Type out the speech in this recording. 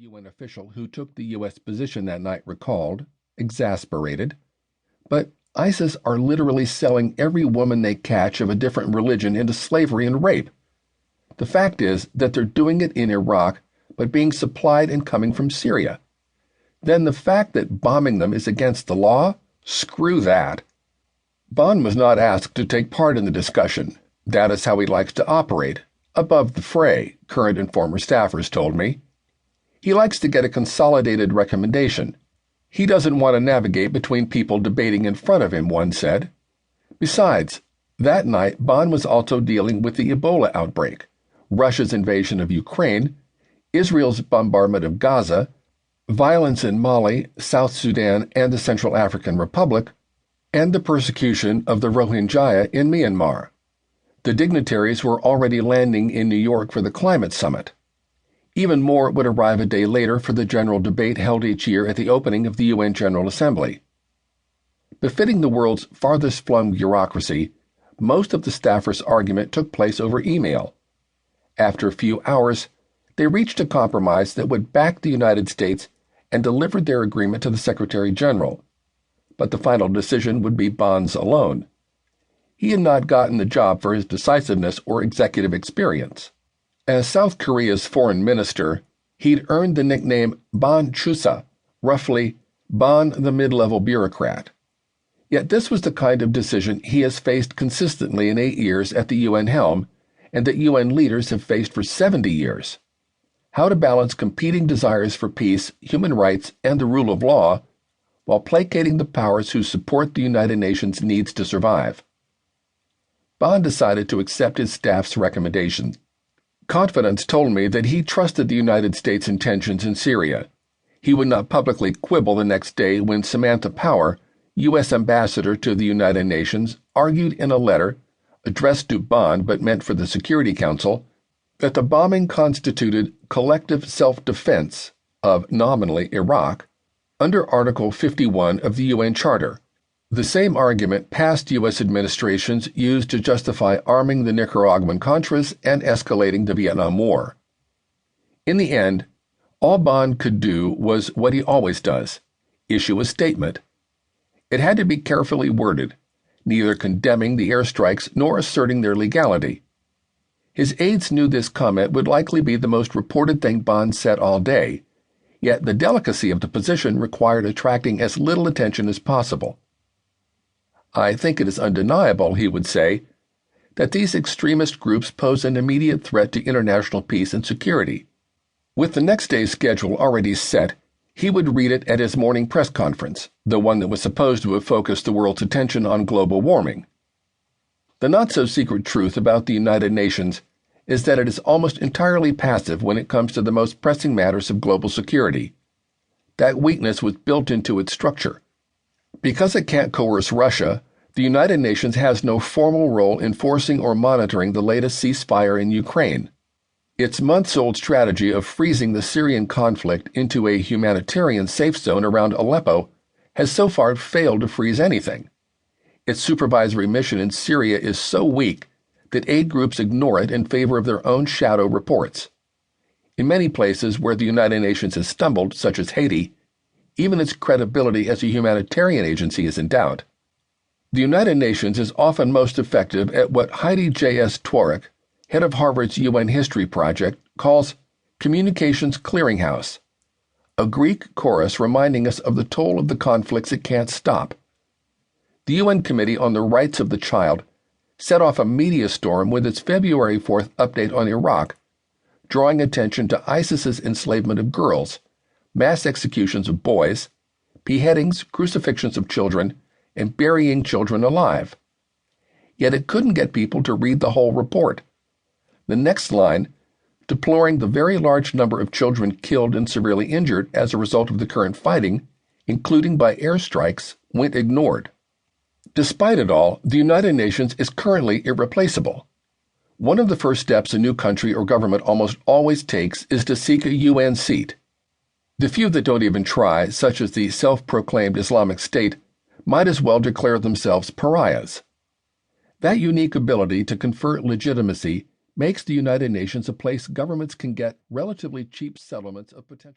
UN official who took the U.S. position that night recalled, exasperated. But ISIS are literally selling every woman they catch of a different religion into slavery and rape. The fact is that they're doing it in Iraq, but being supplied and coming from Syria. Then the fact that bombing them is against the law? Screw that. Bond was not asked to take part in the discussion. That is how he likes to operate, above the fray, current and former staffers told me. He likes to get a consolidated recommendation. He doesn't want to navigate between people debating in front of him, one said. Besides, that night Bond was also dealing with the Ebola outbreak, Russia's invasion of Ukraine, Israel's bombardment of Gaza, violence in Mali, South Sudan, and the Central African Republic, and the persecution of the Rohingya in Myanmar. The dignitaries were already landing in New York for the climate summit. Even more would arrive a day later for the general debate held each year at the opening of the UN General Assembly. Befitting the world's farthest-flung bureaucracy, most of the staffers' argument took place over email. After a few hours, they reached a compromise that would back the United States and delivered their agreement to the Secretary General. But the final decision would be Bond's alone. He had not gotten the job for his decisiveness or executive experience. As South Korea's foreign minister, he'd earned the nickname Bon Chusa, roughly Bon the mid-level bureaucrat. Yet this was the kind of decision he has faced consistently in 8 years at the UN helm, and that UN leaders have faced for 70 years. How to balance competing desires for peace, human rights, and the rule of law, while placating the powers who support the United Nations' needs to survive. Bond decided to accept his staff's recommendation. Confidence told me that he trusted the United States' intentions in Syria. He would not publicly quibble the next day when Samantha Power, U.S. Ambassador to the United Nations, argued in a letter, addressed to Bond but meant for the Security Council, that the bombing constituted collective self-defense of, nominally, Iraq, under Article 51 of the UN Charter, the same argument past U.S. administrations used to justify arming the Nicaraguan Contras and escalating the Vietnam War. In the end, all Bond could do was what he always does, issue a statement. It had to be carefully worded, neither condemning the airstrikes nor asserting their legality. His aides knew this comment would likely be the most reported thing Bond said all day, yet the delicacy of the position required attracting as little attention as possible. I think it is undeniable, he would say, that these extremist groups pose an immediate threat to international peace and security. With the next day's schedule already set, he would read it at his morning press conference, the one that was supposed to have focused the world's attention on global warming. The not-so-secret truth about the United Nations is that it is almost entirely passive when it comes to the most pressing matters of global security. That weakness was built into its structure. Because it can't coerce Russia, the United Nations has no formal role in enforcing or monitoring the latest ceasefire in Ukraine. Its months-old strategy of freezing the Syrian conflict into a humanitarian safe zone around Aleppo has so far failed to freeze anything. Its supervisory mission in Syria is so weak that aid groups ignore it in favor of their own shadow reports. In many places where the United Nations has stumbled, such as Haiti, even its credibility as a humanitarian agency is in doubt. The United Nations is often most effective at what Heidi J.S. Tworak, head of Harvard's UN History Project, calls Communications Clearinghouse, a Greek chorus reminding us of the toll of the conflicts it can't stop. The UN Committee on the Rights of the Child set off a media storm with its February 4th update on Iraq, drawing attention to ISIS's enslavement of girls, mass executions of boys, beheadings, crucifixions of children, and burying children alive. Yet it couldn't get people to read the whole report. The next line, deploring the very large number of children killed and severely injured as a result of the current fighting, including by airstrikes, went ignored. Despite it all, the United Nations is currently irreplaceable. One of the first steps a new country or government almost always takes is to seek a UN seat. The few that don't even try, such as the self-proclaimed Islamic State, might as well declare themselves pariahs. That unique ability to confer legitimacy makes the United Nations a place governments can get relatively cheap settlements of potential